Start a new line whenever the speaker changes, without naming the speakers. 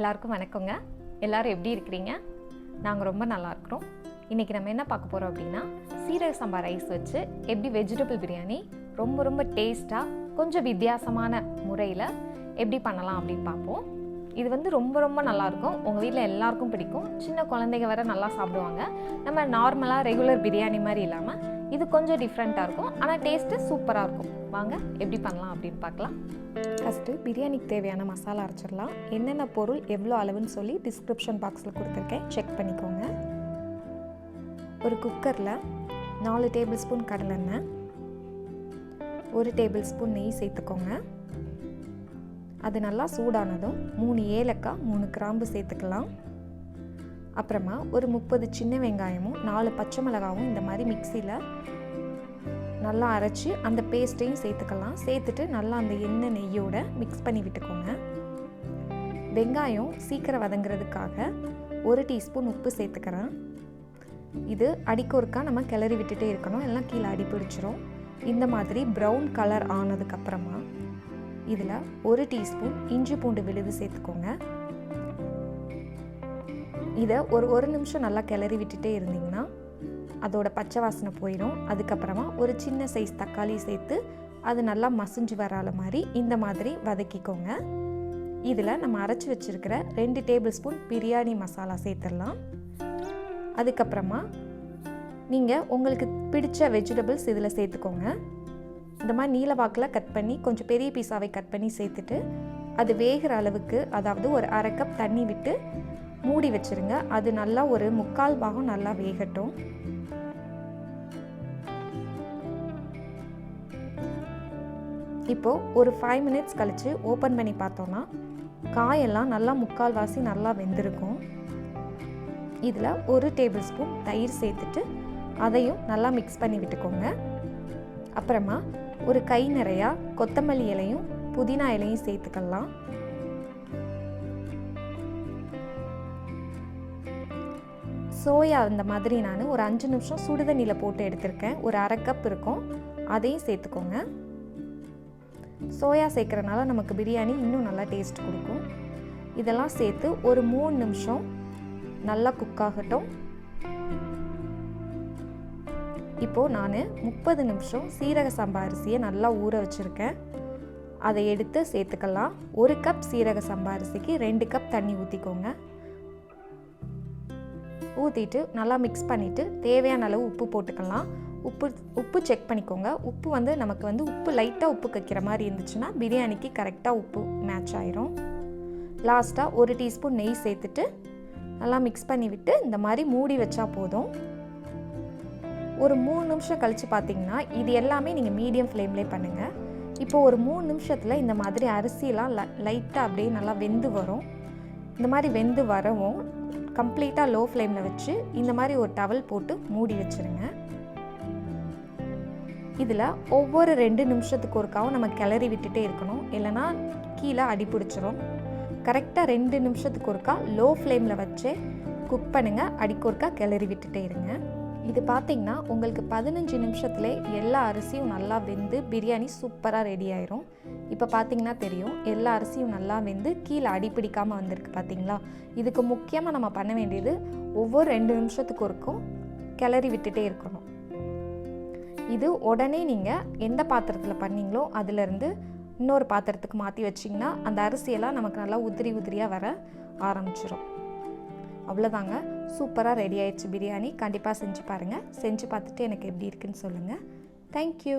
எல்லாருக்கும் வணக்கங்க. எல்லாரும் எப்படி இருக்கிறீங்க? நாங்கள் ரொம்ப நல்லா இருக்கிறோம். இன்றைக்கி நம்ம என்ன பார்க்க போகிறோம் அப்படின்னா, சீரக சம்பா ரைஸ் வச்சு எப்படி வெஜிடபிள் பிரியாணி ரொம்ப டேஸ்ட்டாக கொஞ்சம் வித்தியாசமான முறையில் எப்படி பண்ணலாம் அப்படின்னு பார்ப்போம். இது வந்து ரொம்ப நல்லாயிருக்கும். உங்கள் வீட்டில் எல்லாருக்கும் பிடிக்கும். சின்ன குழந்தைங்க வர நல்லா சாப்பிடுவாங்க. நம்ம நார்மலாக ரெகுலர் பிரியாணி மாதிரி இல்லாமல் இது கொஞ்சம் டிஃப்ரெண்ட்டாக இருக்கும். ஆனால் டேஸ்ட்டு சூப்பராக இருக்கும். வாங்க எப்படி பண்ணலாம் அப்படின்னு பார்க்கலாம். ஃபஸ்ட்டு பிரியாணிக்கு தேவையான மசாலா அரைச்சிடலாம். என்னென்ன பொருள் எவ்வளோ அளவுன்னு சொல்லி டிஸ்கிரிப்ஷன் பாக்ஸில் கொடுத்துருக்கேன், செக் பண்ணிக்கோங்க. ஒரு குக்கரில் 4 டேபிள் ஸ்பூன் கடலெண்ணெய், 1 டேபிள் ஸ்பூன் நெய் சேர்த்துக்கோங்க. அது நல்லா சூடானதும் 3 ஏலக்காய் 3 கிராம்பு சேர்த்துக்கலாம். அப்புறமா ஒரு 30 சின்ன வெங்காயமும் 4 பச்சை மிளகாவும் இந்த மாதிரி மிக்சியில் நல்லா அரைச்சி அந்த பேஸ்ட்டையும் சேர்த்துக்கலாம். சேர்த்துட்டு நல்லா அந்த எண்ணெய் நெய்யோட மிக்ஸ் பண்ணி விட்டுக்கோங்க. வெங்காயம் சீக்கிரம் வதங்கிறதுக்காக 1 டீஸ்பூன் உப்பு சேர்த்துக்கிறேன். இது அடிக்கொருக்கா நம்ம கிளறி விட்டுட்டே இருக்கணும், எல்லாம் கீழே அடி பிடிச்சிரும். இந்த மாதிரி ப்ரௌன் கலர் ஆனதுக்கப்புறமா இதில் 1 டீஸ்பூன் இஞ்சி பூண்டு விழுது சேர்த்துக்கோங்க. இதை ஒரு நிமிஷம் நல்லா கிளறி விட்டுட்டே இருந்தீங்கன்னா அதோட பச்சை வாசனை போயிடும். அதுக்கப்புறமா ஒரு சின்ன சைஸ் தக்காளி சேர்த்து அது நல்லா மசிஞ்சு வராத மாதிரி இந்த மாதிரி வதக்கிக்கோங்க. இதில் நம்ம அரைச்சி வச்சுருக்கிற 2 டேபிள் ஸ்பூன் பிரியாணி மசாலா சேர்த்துடலாம். அதுக்கப்புறமா நீங்கள் உங்களுக்கு பிடிச்ச வெஜிடபிள்ஸ் இதில் சேர்த்துக்கோங்க. இந்த மாதிரி நீல வாக்கில் கட் பண்ணி கொஞ்சம் பெரிய பீஸாவை கட் பண்ணி சேர்த்துட்டு அது வேகிற அளவுக்கு, அதாவது ஒரு 1/2 கப் தண்ணி விட்டு மூடி வச்சுருங்க. அது நல்லா ஒரு 3/4 பாகம் நல்லா வேகட்டும். இப்போது ஒரு 5 மினிட்ஸ் கழித்து ஓப்பன் பண்ணி பார்த்தோன்னா காயெல்லாம் நல்லா 3/4 வாசி நல்லா வெந்திருக்கும். இதில் 1 டேபிள் ஸ்பூன் தயிர் சேர்த்துட்டு அதையும் நல்லா மிக்ஸ் பண்ணி விட்டுக்கோங்க. அப்புறமா ஒரு கை நிறையா கொத்தமல்லி இலையும் புதினா இலையும் சேர்த்துக்கலாம். சோயா இந்த மாதிரி நான் ஒரு 5 நிமிஷம் சுடுதண்ணியில் போட்டு எடுத்திருக்கேன். ஒரு 1/2 கப் இருக்கும், அதையும் சேர்த்துக்கோங்க. சோயா சேர்க்குறனால நமக்கு பிரியாணி இன்னும் நல்லா டேஸ்ட் கொடுக்கும். இதெல்லாம் சேர்த்து ஒரு 3 நிமிஷம் நல்லா குக் ஆகட்டும். இப்போது நான் 30 நிமிஷம் சீரக சம்பா அரிசியை நல்லா ஊற வச்சுருக்கேன். அதை எடுத்து சேர்த்துக்கலாம். 1 கப் சீரக சம்பா அரிசிக்கு 2 கப் தண்ணி ஊற்றிக்கோங்க. ஊற்றிட்டு நல்லா மிக்ஸ் பண்ணிவிட்டு தேவையான அளவு உப்பு போட்டுக்கலாம். உப்பு செக் பண்ணிக்கோங்க. உப்பு வந்து நமக்கு வந்து உப்பு லைட்டாக உப்பு வைக்கிற மாதிரி இருந்துச்சுன்னா பிரியாணிக்கு கரெக்டாக உப்பு மேட்ச் ஆயிரும். லாஸ்ட்டாக 1 டீஸ்பூன் நெய் சேர்த்துட்டு நல்லா மிக்ஸ் பண்ணி விட்டு இந்த மாதிரி மூடி வச்சா போதும். ஒரு 3 நிமிஷம் கழித்து பார்த்தீங்கன்னா இது எல்லாமே நீங்கள் மீடியம் ஃப்ளேம்லேயே பண்ணுங்கள். இப்போது ஒரு 3 நிமிஷத்தில் இந்த மாதிரி அரிசியெல்லாம் லைட்டாக அப்படியே நல்லா வெந்து வரும். இந்த மாதிரி வெந்து வரவும் கம்ப்ளீட்டாக லோ ஃப்ளேமில் வச்சு இந்த மாதிரி ஒரு டவல் போட்டு மூடி வச்சுருங்க. இதில் ஒவ்வொரு 2 நிமிஷத்துக்கு ஒருக்காவும் நம்ம கிளறி விட்டுட்டே இருக்கணும், இல்லைனா கீழே அடி பிடிச்சிரும். கரெக்டாக 2 நிமிஷத்துக்கு ஒருக்கா லோ ஃப்ளேமில் வச்சு குக் பண்ணுங்கள். அடிக்கொருக்கா கிளறி விட்டுட்டே இருங்க. இது பார்த்திங்கன்னா உங்களுக்கு 15 நிமிஷத்துலேயே எல்லா அரிசியும் நல்லா வெந்து பிரியாணி சூப்பராக ரெடி ஆயிரும். இப்போ பார்த்திங்கன்னா தெரியும், எல்லா அரிசியும் நல்லா வெந்து கீழே அடி பிடிக்காமல் வந்திருக்கு பார்த்திங்களா. இதுக்கு முக்கியமாக நம்ம பண்ண வேண்டியது ஒவ்வொரு 2 நிமிஷத்துக்கு ஒருக்கும் கிளறி விட்டுட்டே இருக்கணும். இது உடனே நீங்கள் எந்த பாத்திரத்தில் பண்ணீங்களோ அதிலேருந்து இன்னொரு பாத்திரத்துக்கு மாற்றி வச்சிங்கன்னா அந்த அரிசியெல்லாம் நமக்கு நல்லா உதிரியாக வர ஆரம்பிச்சிடும். அவ்வளோதாங்க, சூப்பராக ரெடி ஆயிடுச்சு பிரியாணி. கண்டிப்பாக செஞ்சு பாருங்கள். செஞ்சு பார்த்துட்டு எனக்கு எப்படி இருக்குன்னு சொல்லுங்கள். தேங்க்யூ.